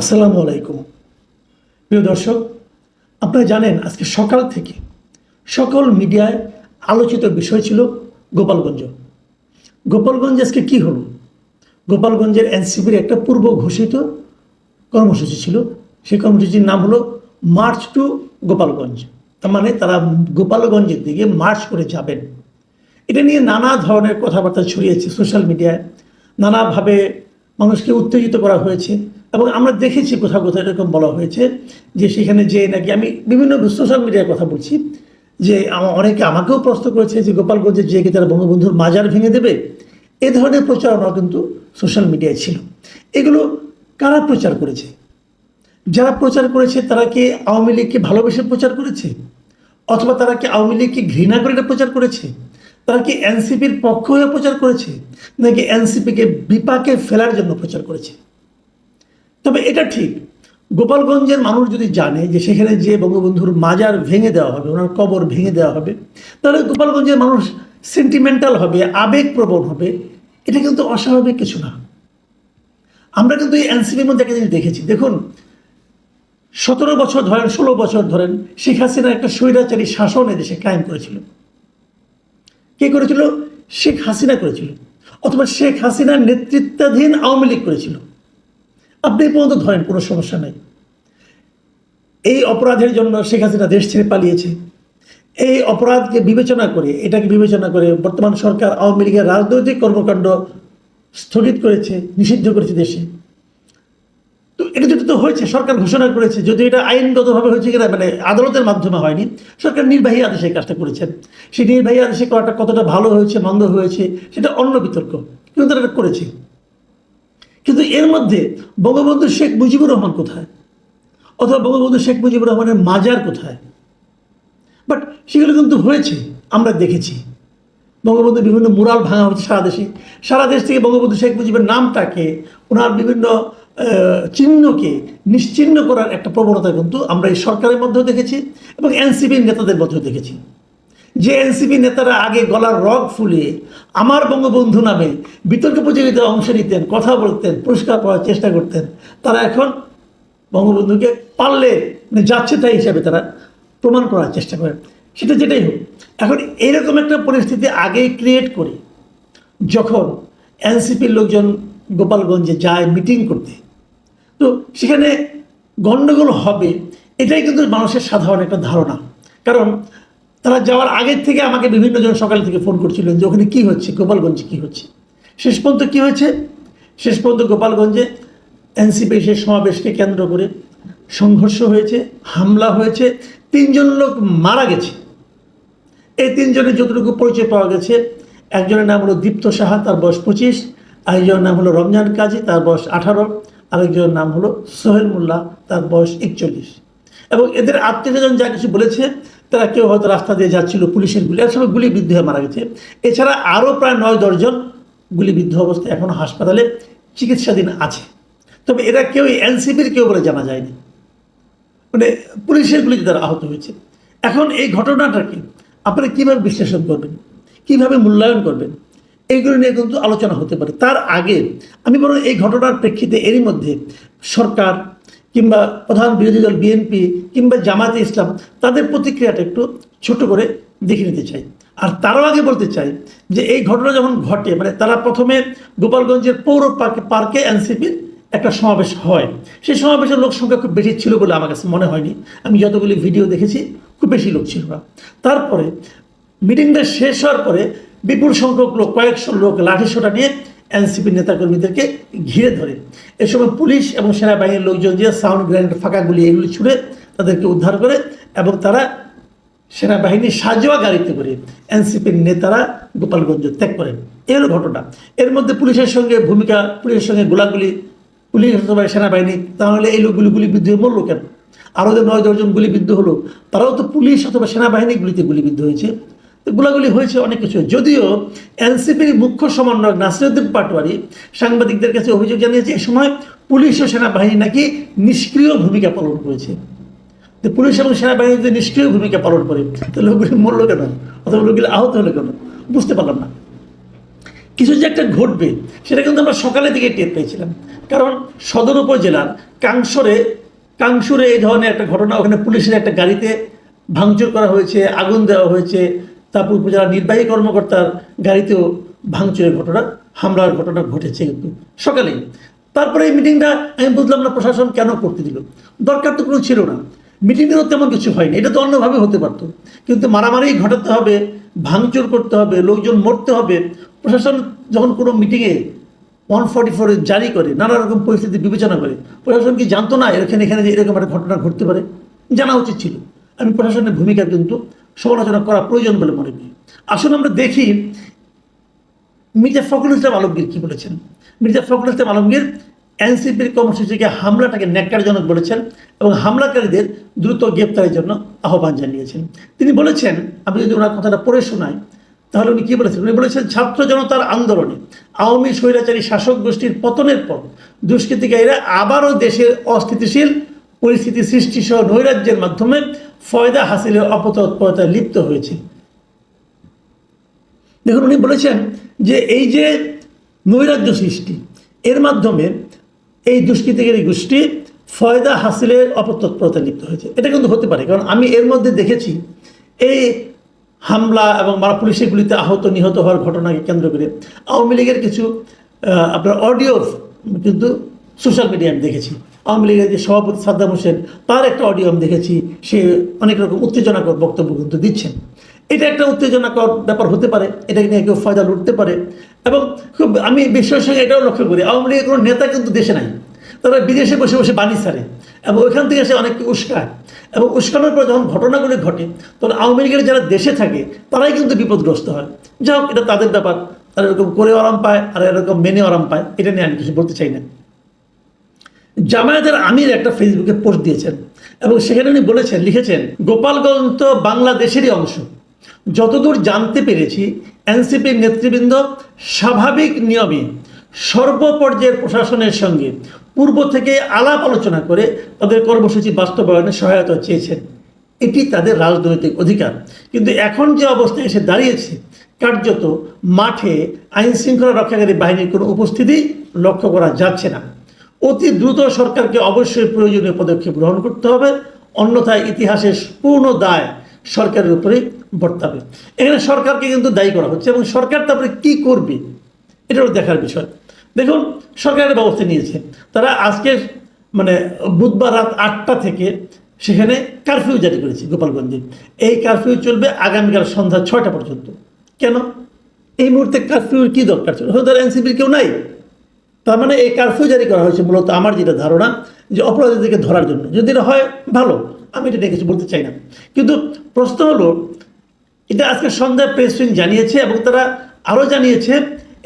আসসালামু আলাইকুম। প্রিয় দর্শক, আপনারা জানেন আজকে সকাল থেকে সকল মিডিয়ায় আলোচিত বিষয় ছিল গোপালগঞ্জ। গোপালগঞ্জে আজকে কি হলো? গোপালগঞ্জের এনসিপির একটা পূর্ব ঘোষিত কর্মসূচি ছিল। সেই কর্মসূচির নাম হলো মার্চ টু গোপালগঞ্জ। তার মানে তারা গোপালগঞ্জের দিকে মার্চ করে যাবেন। এটা নিয়ে নানা ধরনের কথাবার্তা ছড়িয়েছে সোশ্যাল মিডিয়ায়, নানাভাবে মানুষকে উত্তেজিত করা হয়েছে এবং আমরা দেখেছি কোথাও কোথাও এরকম বলা হয়েছে যে সেখানে যে নাকি, আমি বিভিন্ন সোশ্যাল মিডিয়ার কথা বলছি, যে অনেকে আমাকেও প্রশ্ন করেছে যে গোপালগঞ্জে যে কি তারা বঙ্গবন্ধুর মাজার ভেঙে দেবে। এ ধরনের প্রচারণা কিন্তু সোশ্যাল মিডিয়ায় ছিল। এগুলো কারা প্রচার করেছে? যারা প্রচার করেছে তারা কি আওয়ামী লীগকে ভালোবেসে প্রচার করেছে, অথবা তারা কি আওয়ামী লীগকে ঘৃণা করে এটা প্রচার করেছে? তারা কি এনসিপির পক্ষ হয়ে প্রচার করেছে, নাকি এনসিপিকে বিপাকে ফেলার জন্য প্রচার করেছে? তবে এটা ঠিক, গোপালগঞ্জের মানুষ যদি জানে যে সেখানে যে বঙ্গবন্ধুর মাজার ভেঙে দেওয়া হবে, ওনার কবর ভেঙে দেওয়া হবে, তাহলে গোপালগঞ্জের মানুষ সেন্টিমেন্টাল হবে, আবেগপ্রবণ হবে। এটা কিন্তু অস্বাভাবিক কিছু না। আমরা কিন্তু এই এনসিপির মধ্যে একটা জিনিস দেখেছি। দেখুন, 17 বছর ধরেন, 16 বছর ধরেন শেখ হাসিনা একটা স্বৈরাচারী শাসন এদেশে কায়েম করেছিল। কে করেছিল? শেখ হাসিনা করেছিল, অথবা শেখ হাসিনার নেতৃত্বাধীন আওয়ামী লীগ করেছিল। আপনি পর্যন্ত ধরেন, কোনো সমস্যা নাই। এই অপরাধের জন্য শেখ হাসিনা দেশ ছেড়ে পালিয়েছে। এই অপরাধকে বিবেচনা করে, এটাকে বিবেচনা করে বর্তমান সরকার আওয়ামী লীগের রাজনৈতিক কর্মকাণ্ড স্থগিত করেছে, নিষিদ্ধ করেছে দেশে। তো এটা যেটা তো হয়েছে, সরকার ঘোষণা করেছে, যদি এটা আইনগতভাবে হয়েছে কিনা, মানে আদালতের মাধ্যমে হয়নি, সরকার নির্বাহী আদেশে কাজটা করেছেন। সেই নির্বাহী আদেশে করাটা কতটা ভালো হয়েছে মন্দ হয়েছে সেটা অন্য বিতর্ক, কিন্তু তারা করেছে। কিন্তু এর মধ্যে বঙ্গবন্ধু শেখ মুজিবুর রহমান কোথায়, অথবা বঙ্গবন্ধু শেখ মুজিবুর রহমানের মাজার কোথায়? বাট সেগুলো কিন্তু হয়েছে, আমরা দেখেছি। বঙ্গবন্ধু বিভিন্ন মুরাল ভাঙা হচ্ছে সারা দেশে। সারা দেশ থেকে বঙ্গবন্ধু শেখ মুজিবের নামটাকে, ওনার বিভিন্ন চিহ্নকে নিশ্চিহ্ন করার একটা প্রবণতা কিন্তু আমরা এই সরকারের মধ্যেও দেখেছি এবং এনসিপির নেতাদের মধ্যেও দেখেছি। যে এনসিপি নেতারা আগে গলার রগ ফুলিয়ে আমার বঙ্গবন্ধু নামে বিতর্ক প্রতিযোগিতায় অংশ নিতেন, কথা বলতেন, পুরস্কার পাওয়ার চেষ্টা করতেন, তারা এখন বঙ্গবন্ধুকে পারলে যাচ্ছে তাই হিসাবে তারা প্রমাণ করার চেষ্টা করেন। সেটা যেটাই হোক, এখন এইরকম একটা পরিস্থিতি আগেই ক্রিয়েট করে যখন এনসিপির লোকজন গোপালগঞ্জে যায় মিটিং করতে, তো সেখানে গণ্ডগোল হবে এটাই কিন্তু মানুষের সাধারণ একটা ধারণা। কারণ তারা যাওয়ার আগের থেকে আমাকে বিভিন্ন জন সকাল থেকে ফোন করছিলেন যে ওখানে কী হচ্ছে, গোপালগঞ্জে কী হচ্ছে। শেষ পর্যন্ত কী হয়েছে? শেষ পর্যন্ত গোপালগঞ্জে এনসিপি সেই সমাবেশকে কেন্দ্র করে সংঘর্ষ হয়েছে, হামলা হয়েছে, 3 জন লোক মারা গেছে। এই 3 জনের যতটুকু পরিচয় পাওয়া গেছে, একজনের নাম হলো দীপ্ত সাহা, তার বয়স 25, আরেকজনের নাম হলো রমজান কাজী, তার বয়স 18, আরেকজনের নাম হলো সোহেল মোল্লা, তার বয়স 41। এবং এদের আত্মীয়স্বজন যা কিছু বলেছে, তারা কেউ হয়তো রাস্তা দিয়ে যাচ্ছিল, পুলিশের গুলি, একসময় গুলিবিদ্ধ হয়ে মারা গেছে। এছাড়া আরও প্রায় 9-10 জন গুলিবিদ্ধ অবস্থায় এখনও হাসপাতালে চিকিৎসাধীন আছে। তবে এরা কেউ এনসিপির কেউ বলে জানা যায়নি, মানে পুলিশের গুলিতে তারা আহত হয়েছে। এখন এই ঘটনাটাকে আপনারা কীভাবে বিশ্লেষণ করবেন, কীভাবে মূল্যায়ন করবেন, এইগুলো নিয়ে কিন্তু আলোচনা হতে পারে। তার আগে আমি বরং এই ঘটনার প্রেক্ষিতে এরই মধ্যে সরকার কিংবা প্রধান বিরোধী দল বিএনপি কিংবা জামাতে ইসলাম তাদের প্রতিক্রিয়াটা একটু ছোট করে দেখে নিতে চাই। আর তারও আগে বলতে চাই যে এই ঘটনা যখন ঘটে, মানে তারা প্রথমে গোপালগঞ্জের পৌর পার্কে এনসিপির একটা সমাবেশ হয়। সেই সমাবেশের লোক সংখ্যা খুব বেশি ছিল বলে আমার কাছে মনে হয়নি। আমি যতগুলি ভিডিও দেখেছি খুব বেশি লোক ছিল না। তারপরে মিটিংটা শেষ হওয়ার পরে বিপুল সংখ্যক লোক, কয়েকশো লোক লাঠিসোঁটা নিয়ে এনসিপির নেতাকর্মীদেরকে ঘিরে ধরে। এ সময় পুলিশ এবং সেনাবাহিনীর লোকজন যে সাউন্ড গ্রেনেড, ফাঁকা গুলি এগুলি ছুড়ে তাদেরকে উদ্ধার করে এবং তারা সেনাবাহিনীর সাজোয়া গাড়িতে করে এনসিপির নেতারা গোপালগঞ্জ ত্যাগ করেন। এই হলো ঘটনা। এর মধ্যে পুলিশের সঙ্গে ভূমিকা, পুলিশের সঙ্গে গোলাগুলি, পুলিশ অথবা সেনাবাহিনী, তাহলে এই লোকগুলি গুলিবিদ্ধ হয়ে মরলো কেন? আরও যে 9-10 জন গুলিবিদ্ধ হলো, তারাও তো পুলিশ অথবা সেনাবাহিনীর গুলিতে গুলিবিদ্ধ হয়েছে। গোলাগুলি হয়েছে অনেক কিছু। যদিও এনসিপির মুখ্য সমন্বয়ক নাসিরউদ্দিন পাটোয়ারি সাংবাদিকদের কাছে অভিযোগ জানিয়েছে এ সময় পুলিশ ও সেনাবাহিনী নাকি নিষ্ক্রিয় ভূমিকা পালন করেছে। তো পুলিশ এবং সেনাবাহিনী যদি নিষ্ক্রিয় ভূমিকা পালন করে, তাহলে লোকগুলি মরলো কেন, অথবা লোকগুলি আহত হলো কেন, বুঝতে পারলাম না। কিছু যে একটা ঘটবে সেটা কিন্তু আমরা সকালের দিকে টের পেয়েছিলাম। কারণ সদর উপজেলার কাংসুরে এই ধরনের একটা ঘটনা, ওখানে পুলিশের একটা গাড়িতে ভাঙচুর করা হয়েছে, আগুন দেওয়া হয়েছে। তারপর উপজেলার নির্বাহী কর্মকর্তার গাড়িতেও ভাঙচুরের ঘটনা, হামলার ঘটনা ঘটেছে কিন্তু সকালেই। তারপরে এই মিটিংটা আমি বুঝলাম না প্রশাসন কেন করতে দিল, দরকার তো কোনো ছিল না। মিটিংয়েরও তেমন কিছু হয়নি, এটা তো অন্যভাবে হতে পারতো, কিন্তু মারামারি ঘটাতে হবে, ভাঙচুর করতে হবে, লোকজন মরতে হবে। প্রশাসন যখন কোনো মিটিংয়ে 144 জারি করে, নানা রকম পরিস্থিতি বিবেচনা করে, প্রশাসন কি জানতো না এখানে যে এরকম একটা ঘটনা ঘটতে পারে? জানা উচিত ছিল। আমি প্রশাসনের ভূমিকা কিন্তু সমালোচনা করা প্রয়োজন বলে মনে করি। আসলে আমরা দেখি মির্জা ফখরুল ইসলাম আলমগীর কি বলেছেন। মির্জা ফখরুল ইসলাম আলমগীর এনসিপির কর্মসূচিকে হামলাটাকে ন্যাক্কারজনক বলেছেন এবং হামলাকারীদের দ্রুত গ্রেপ্তারের জন্য আহ্বান জানিয়েছেন। তিনি বলেছেন, আমি যদি ওনার কথাটা পড়ে শোনাই তাহলে উনি কি বলেছেন। উনি বলেছেন, ছাত্র জনতার আন্দোলনে আওয়ামী স্বৈরাচারী শাসক গোষ্ঠীর পতনের পর দুষ্কৃতিকারীরা আবারও দেশের অস্থিতিশীল পরিস্থিতি সৃষ্টি সহ নৈরাজ্যের মাধ্যমে ফয়দা হাসিলের অপতৎপরতায় লিপ্ত হয়েছে। দেখুন, উনি বলেছেন যে এই যে নৈরাজ্য সৃষ্টি, এর মাধ্যমে এই দুষ্কৃতিকারী গোষ্ঠী ফয়দা হাসিলের অপতৎপরতায় লিপ্ত হয়েছে। এটা কিন্তু হতে পারে, কারণ আমি এর মধ্যে দেখেছি এই হামলা এবং পুলিশের গুলিতে আহত নিহত হওয়ার ঘটনাকে কেন্দ্র করে আওয়ামী লীগের কিছু আপনার অডিও কিন্তু সোশ্যাল মিডিয়ায় আমি দেখেছি। আওয়ামী লীগের যে সভাপতি সাদ্দাম হোসেন, তার একটা অডিও আমি দেখেছি, সে অনেক রকম উত্তেজনাকর বক্তব্য কিন্তু দিচ্ছেন। এটা একটা উত্তেজনাকর ব্যাপার হতে পারে, এটাকে নিয়ে কেউ ফয়দা লুটতে পারে। এবং খুব আমি বিশ্বের সঙ্গে এটাও লক্ষ্য করি, আওয়ামী লীগের কোনো নেতা কিন্তু দেশে নাই, তারা বিদেশে বসে বসে বাণী ছাড়ে এবং ওইখান থেকে এসে অনেককে উস্কায়, এবং উস্কানোর পর যখন ঘটনাগুলি ঘটে তখন আওয়ামী লীগের যারা দেশে থাকে তারাই কিন্তু বিপদগ্রস্ত হয়। যাই হোক, এটা তাদের ব্যাপার, তারা এরকম করে আরাম পায় আর এরকম মেনে আরাম পায়, এটা নিয়ে আমি কিছু বলতে চাই না। জামায়াতের আমির একটা ফেসবুকে পোস্ট দিয়েছেন এবং সেখানে উনি বলেছেন, লিখেছেন, গোপালগঞ্জ তো বাংলাদেশেরই অংশ। যতদূর জানতে পেরেছি এনসিপির নেতৃবৃন্দ স্বাভাবিক নিয়মে সর্বপর্যায়ের প্রশাসনের সঙ্গে পূর্ব থেকে আলাপ আলোচনা করে তাদের কর্মসূচি বাস্তবায়নে সহায়তা চেয়েছেন। এটি তাদের রাজনৈতিক অধিকার। কিন্তু এখন যে অবস্থায় এসে দাঁড়িয়েছে, কার্যত মাঠে আইন শৃঙ্খলা রক্ষাকারী বাহিনীর কোনো উপস্থিতি লক্ষ্য করা যাচ্ছে না। অতি দ্রুত সরকারকে অবশ্যই প্রয়োজনীয় পদক্ষেপ গ্রহণ করতে হবে, অন্যথায় ইতিহাসের পূর্ণ দায় সরকারের উপরেই বর্তাবে। এখানে সরকারকে কিন্তু দায়ী করা হচ্ছে এবং সরকার তারপরে কী করবে এটাও দেখার বিষয়। দেখুন, সরকারের ব্যবস্থা নিয়েছে, তারা আজকে বুধবার রাত 8টা থেকে সেখানে কারফিউ জারি করেছে গোপালগঞ্জে। এই কারফিউ চলবে আগামীকাল সন্ধ্যা 6টা পর্যন্ত। কেন এই মুহূর্তে কারফিউর কী দরকার ছিল? হয়তো এনসিপির কেউ নাই, তার মানে এই কারফিউ জারি করা হয়েছে মূলত আমার যেটা ধারণা যে অপরাধীদেরকে ধরার জন্য। যদি এটা হয় ভালো, আমি এটা নিয়ে কিছু বলতে চাই না, কিন্তু প্রশ্ন হলো এটা আজকে সন্ধ্যায় প্রেস উইং জানিয়েছে এবং তারা আরও জানিয়েছে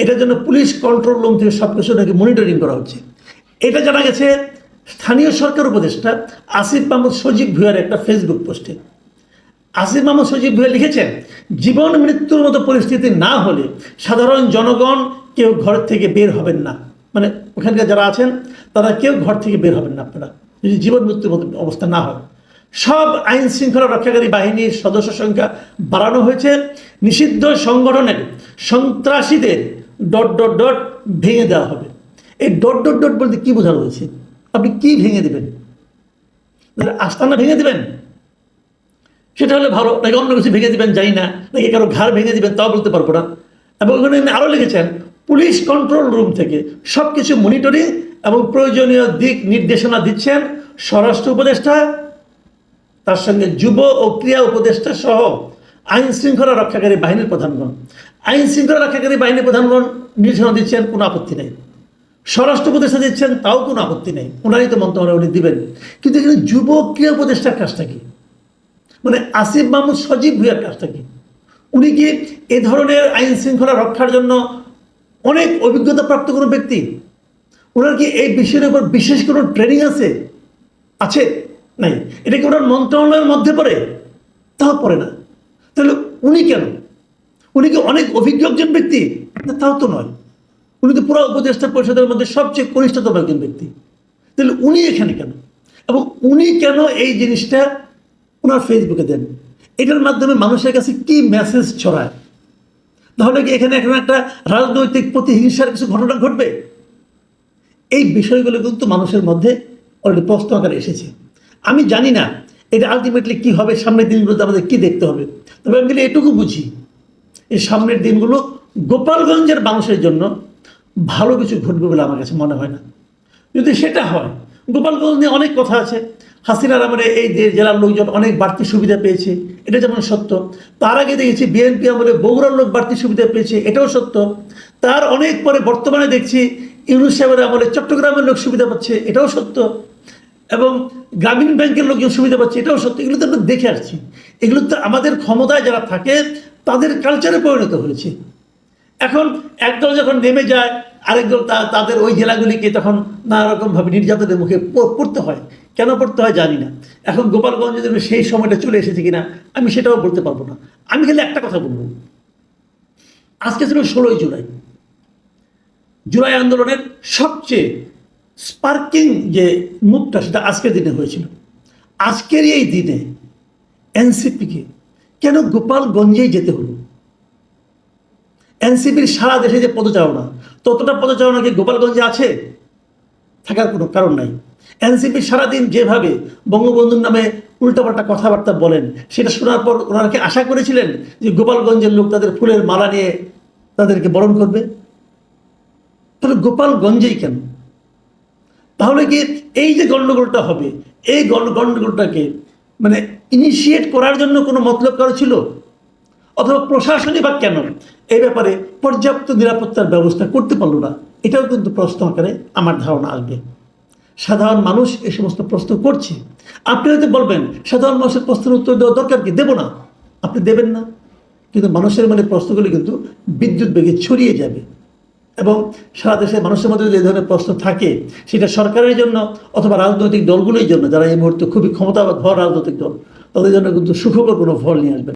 এটার জন্য পুলিশ কন্ট্রোল রুম থেকে সব কিছু নাকি মনিটরিং করা হচ্ছে। এটা জানা গেছে স্থানীয় সরকার উপদেষ্টা আসিফ মাহমুদ সজীব ভুঁইয়ার একটা ফেসবুক পোস্টে। আসিফ মাহমুদ সজীব ভুঁইয়া লিখেছেন, জীবন মৃত্যুর মতো পরিস্থিতি না হলে সাধারণ জনগণ কেউ ঘর থেকে বের হবেন না। ওখানকার যারা আছেন তারা কেউ ঘর থেকে বের হবেন না আপনারা, যদি জীবন মৃত্যুর মতো অবস্থা না হয়। সব আইন শৃঙ্খলা রক্ষাকারী বাহিনীর সদস্য সংখ্যা বাড়ানো হয়েছে। নিষিদ্ধ সংগঠনের সন্ত্রাসীদের ... ভেঙে দেওয়া হবে। এই ... বলতে কি বোঝানো হয়েছে? আপনি কি ভেঙে দেবেন? আস্তানা ভেঙে দেবেন? সেটা হলে ভালো, নাকি অন্য কিছু ভেঙে দেবেন জানি না, নাকি কারো ঘাড় ভেঙে দেবেন তাও বলতে পারবো না। এবং ওখানে আরও লিখেছেন, পুলিশ কন্ট্রোল রুম থেকে সব কিছু মনিটরিং এবং প্রয়োজনীয় দিক নির্দেশনা দিচ্ছেন স্বরাষ্ট্র উপদেষ্টা, তার সঙ্গে যুব ও ক্রীড়া উপদেষ্টা সহ আইন শৃঙ্খলা রক্ষাকারী বাহিনীর প্রধানগণ। আইন শৃঙ্খলা রক্ষাকারী বাহিনীর প্রধানগণ নির্দেশনা দিচ্ছেন, কোনো আপত্তি নেই। স্বরাষ্ট্র উপদেষ্টা দিচ্ছেন, তাও কোনো আপত্তি নেই, ওনারই তো মন্ত্রণালয় উনি দিবেন। কিন্তু এখানে যুব ক্রীড়া উপদেষ্টার কাজটা কি? আসিফ মাহমুদ সজীব ভুঁইয়ার কাজটা কি? উনি কি এ ধরনের আইন শৃঙ্খলা রক্ষার জন্য অনেক অভিজ্ঞতা প্রাপ্ত কোনো ব্যক্তি? ওনার কি এই বিষয়ের উপর বিশেষ কোনো ট্রেনিং আছে? নাই। এটা কি ওনার মন্ত্রণালয়ের মধ্যে পড়ে? তাও পড়ে না। তাহলে উনি কেন? উনি কি অনেক অভিজ্ঞ একজন ব্যক্তি? না, তাও তো নয়। উনি তো পুরো উপদেষ্টা পরিষদের মধ্যে সবচেয়ে কনিষ্ঠতম একজন ব্যক্তি। তাহলে উনি এখানে কেন? এবং উনি কেন এই জিনিসটা ওনার ফেসবুকে দেন? এটার মাধ্যমে মানুষের কাছে কি মেসেজ ছড়ায়? তাহলে কি এখানে এখন একটা রাজনৈতিক প্রতিহিংসার কিছু ঘটনা ঘটবে? এই বিষয়গুলো কিন্তু মানুষের মধ্যে অলরেডি প্রশ্ন আকারে এসেছে। আমি জানি না এটা আলটিমেটলি কী হবে, সামনের দিনগুলোতে আমাদের কী দেখতে হবে। তবে আমি এটুকু বুঝি, এই সামনের দিনগুলো গোপালগঞ্জের মানুষের জন্য ভালো কিছু ঘটবে বলে আমার কাছে মনে হয় না। যদি সেটা হয়, গোপালগঞ্জ নিয়ে অনেক কথা আছে। হাসিনার আমলে এই জেলার লোকজন অনেক বাড়তি সুবিধা পেয়েছে, এটা যেমন সত্য। তার আগে দেখেছি বিএনপি আমলে বগুড়ার লোক বাড়তি সুবিধা পেয়েছে, এটাও সত্য। তার অনেক পরে বর্তমানে দেখছি ইউনূস সাহেবের আমলে চট্টগ্রামের লোক সুবিধা পাচ্ছে, এটাও সত্য। এবং গ্রামীণ ব্যাংকের লোকজন সুবিধা পাচ্ছে, এটাও সত্য। এগুলো তো আমরা দেখে আসছি। এগুলো তো আমাদের ক্ষমতায় যারা থাকে তাদের কালচারে পরিণত হয়েছে। এখন একদল যখন নেমে যায়, আরেকদল তাদের ওই জেলাগুলিকে তখন নানা রকমভাবে নির্যাতনের মুখে পড়তে হয়। কেন পড়তে হয় জানি না। এখন গোপালগঞ্জে যেন সেই সময়টা চলে এসেছে কিনা আমি সেটাও বলতে পারবো না। আমি খালি একটা কথা বলবো, আজকে ছিল 16ই জুলাই। জুলাই আন্দোলনের সবচেয়ে স্পার্কিং যে মুভটা সেটা আজকের দিনে হয়েছিল। আজকের এই দিনে এনসিপিকে কেন গোপালগঞ্জেই যেতে হলো? এনসিপির সারা দেশে যে পদচারণা, ততটা পদচারণা কি গোপালগঞ্জে আছে? থাকার কোনো কারণ নাই। এনসিপি সারাদিন যেভাবে বঙ্গবন্ধুর নামে উল্টাপাল্টা কথাবার্তা বলেন, সেটা শোনার পর ওনারা কি আশা করেছিলেন যে গোপালগঞ্জের লোক তাদের ফুলের মালা নিয়ে তাদেরকে বরণ করবে? তাহলে গোপালগঞ্জেই কেন? তাহলে কি এই যে গণ্ডগোলটা হবে, এই গণ্ডগোলটাকে মানে ইনিশিয়েট করার জন্য কোনো মতলব কারো ছিল? অথবা প্রশাসনই বা কেন এই ব্যাপারে পর্যাপ্ত নিরাপত্তার ব্যবস্থা করতে পারলো না? এটাও কিন্তু প্রশ্ন আকারে আমার ধারণা আসবে। সাধারণ মানুষ এই সমস্ত প্রশ্ন করছে। আপনি হয়তো বলবেন সাধারণ মানুষের প্রশ্নের উত্তর দেওয়া দরকার কি? দেব না, আপনি দেবেন না। কিন্তু মানুষের মনে প্রশ্নগুলি কিন্তু বিদ্যুৎ বেগে ছড়িয়ে যাবে। এবং সারা দেশের মানুষের মধ্যে যদি এই ধরনের প্রশ্ন থাকে, সেটা সরকারের জন্য অথবা রাজনৈতিক দলগুলোর জন্য, যারা এই মুহূর্তে খুবই ক্ষমতাভর রাজনৈতিক দল, তাদের জন্য কিন্তু সুখকর কোনো ফল নিয়ে আসবে।